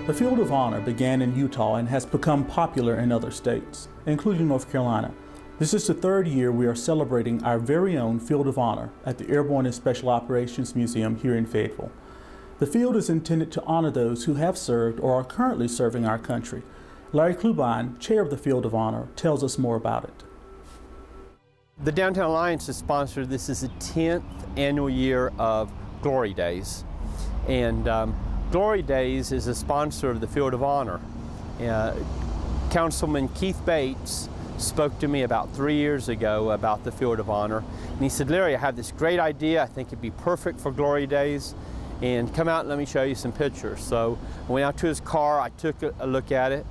The Field of Honor began in Utah and has become popular in other states, including North Carolina. This is the third year we are celebrating our very own Field of Honor at the Airborne and Special Operations Museum here in Fayetteville. The field is intended to honor those who have served or are currently serving our country. Larry Klubine, chair of the Field of Honor, tells us more about it. The Downtown Alliance has sponsored, this is the 10th annual year of Glory Days. And Glory Days is a sponsor of the Field of Honor. Councilman Keith Bates spoke to me about 3 years ago about the Field of Honor. And he said, Larry, I have this great idea. I think it'd be perfect for Glory Days. And come out and let me show you some pictures. So I went out to his car, I took a look at it.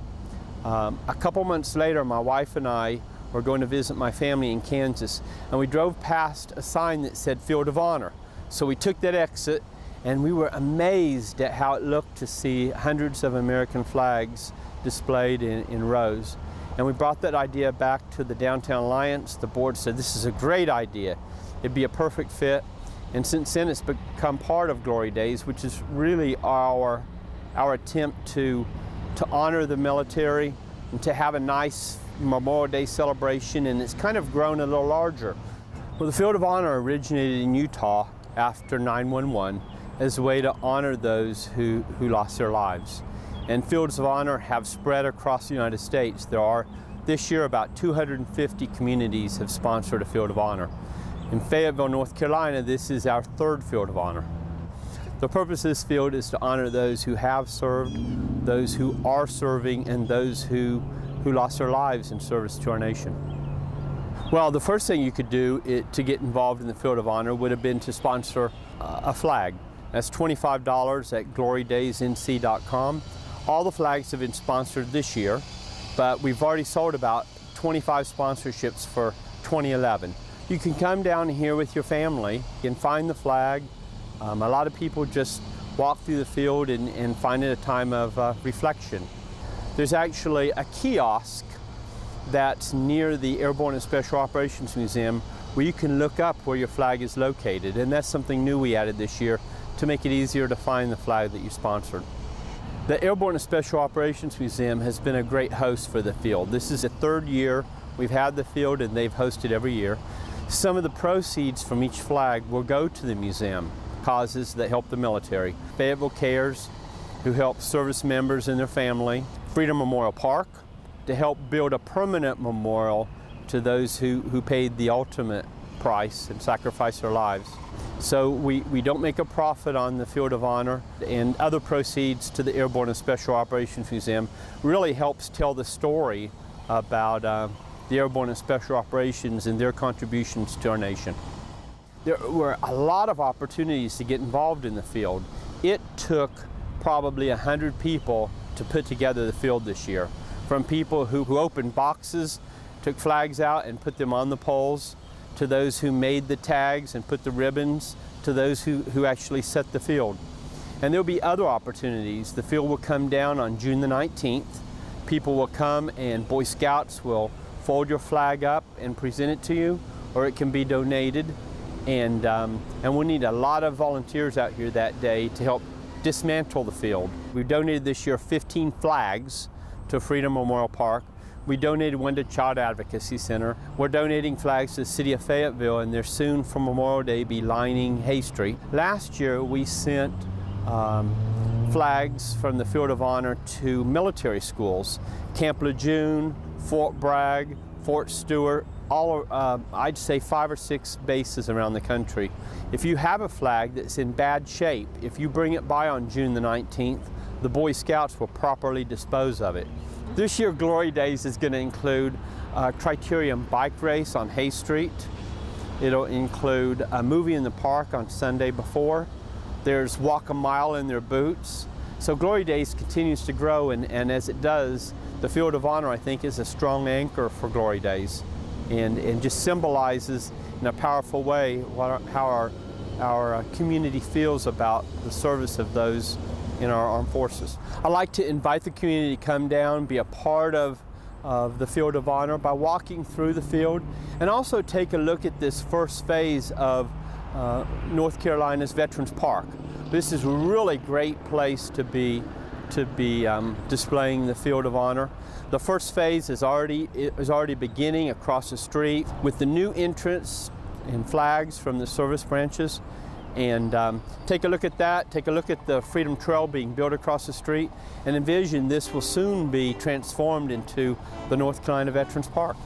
A couple months later, my wife and I were going to visit my family in Kansas, and we drove past a sign that said Field of Honor. So we took that exit, and we were amazed at how it looked to see hundreds of American flags displayed in rows. And we brought that idea back to the Downtown Alliance. The board said, this is a great idea. It'd be a perfect fit. And since then, it's become part of Glory Days, which is really our attempt to honor the military and to have a nice Memorial Day celebration, and it's kind of grown a little larger. Well, the Field of Honor originated in Utah after 9/11 as a way to honor those who lost their lives. And Fields of Honor have spread across the United States. There are, this year, about 250 communities have sponsored a Field of Honor. In Fayetteville, North Carolina, this is our third Field of Honor. The purpose of this field is to honor those who have served, those who are serving, and those who lost their lives in service to our nation. Well, the first thing you could do to get involved in the Field of Honor would have been to sponsor a flag. That's $25 at glorydaysnc.com. All the flags have been sponsored this year, but we've already sold about 25 sponsorships for 2011. You can come down here with your family and find the flag. A lot of people just walk through the field and find it a time of reflection. There's actually a kiosk that's near the Airborne and Special Operations Museum where you can look up where your flag is located, and that's something new we added this year to make it easier to find the flag that you sponsored. The Airborne and Special Operations Museum has been a great host for the field. This is the third year we've had the field, and they've hosted every year. Some of the proceeds from each flag will go to the museum, causes that help the military. Fayetteville Cares, who helps service members and their family. Freedom Memorial Park, to help build a permanent memorial to those who paid the ultimate price and sacrificed their lives. So we don't make a profit on the Field of Honor, and other proceeds to the Airborne and Special Operations Museum really helps tell the story about the Airborne and Special Operations and their contributions to our nation. There were a lot of opportunities to get involved in the field. It took probably 100 people to put together the field this year. From people who opened boxes, took flags out and put them on the poles, to those who made the tags and put the ribbons, to those who actually set the field. And there'll be other opportunities. The field will come down on June the 19th. People will come and Boy Scouts will fold your flag up and present it to you, or it can be donated. And we'll need a lot of volunteers out here that day to help dismantle the field. We've donated this year 15 flags to Freedom Memorial Park. We donated one to Child Advocacy Center. We're donating flags to the city of Fayetteville, and they're soon for Memorial Day be lining Hay Street. Last year we sent flags from the Field of Honor to military schools, Camp Lejeune, Fort Bragg, Fort Stewart, all I'd say 5 or 6 bases around the country. If you have a flag that's in bad shape, if you bring it by on June the 19th, the Boy Scouts will properly dispose of it. This year Glory Days is going to include a Criterium bike race on Hay Street. It'll include a movie in the park on Sunday before. There's Walk a Mile in Their Boots. So Glory Days continues to grow, and as it does, the Field of Honor, I think, is a strong anchor for Glory Days, and just symbolizes in a powerful way how our community feels about the service of those in our armed forces. I'd like to invite the community to come down, be a part of the Field of Honor by walking through the field, and also take a look at this first phase of North Carolina's Veterans Park. This is a really great place to be to be displaying the Field of Honor. The first phase is already beginning across the street with the new entrance and flags from the service branches. And take a look at that, take a look at the Freedom Trail being built across the street, and envision this will soon be transformed into the North Carolina Veterans Park.